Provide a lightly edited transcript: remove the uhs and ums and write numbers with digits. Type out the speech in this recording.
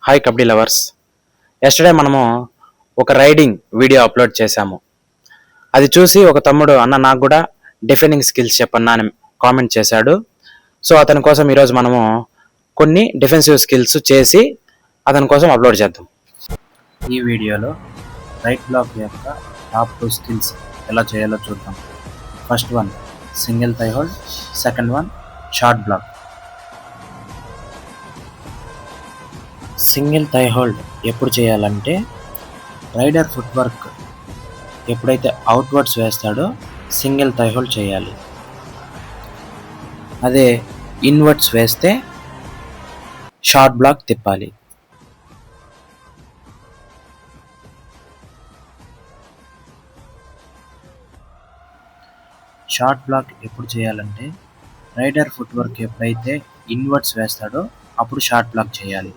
Hi kabaddi lovers. Yesterday మనము ఒక riding video upload చేశాము. అది చూసి ఒక తమ్ముడు అన్న నాకు కూడా డిఫెండింగ్ స్కిల్స్ చెప్పన్నా అని కామెంట్ చేశాడు. సో అతని కోసం ఈరోజు మనము కొన్ని డిఫెన్సివ్ స్కిల్స్ చేసి అతని కోసం అప్లోడ్ చేద్దాం. ఈ వీడియోలో రైట్ బ్లాక్ యొక్క టాప్ 2 స్కిల్స్ ఎలా చేయాలో చూద్దాం. First one single thigh hold, second one short block. Single thigh hold ఎప్పుడు చేయాలంటే రైడర్ ఫుట్ వర్క్ ఎప్పుడైతే అవుట్వర్డ్స్ వేస్తాడో సింగిల్ థై హోల్డ్ చేయాలి. అదే ఇన్వర్డ్స్ వేస్తే షార్ట్ బ్లాక్ తిప్పాలి. షార్ట్ బ్లాక్ ఎప్పుడు చేయాలంటే రైడర్ ఫుట్ వర్క్ ఎప్పుడైతే ఇన్వర్డ్స్ వేస్తాడో అప్పుడు షార్ట్ బ్లాక్ చేయాలి.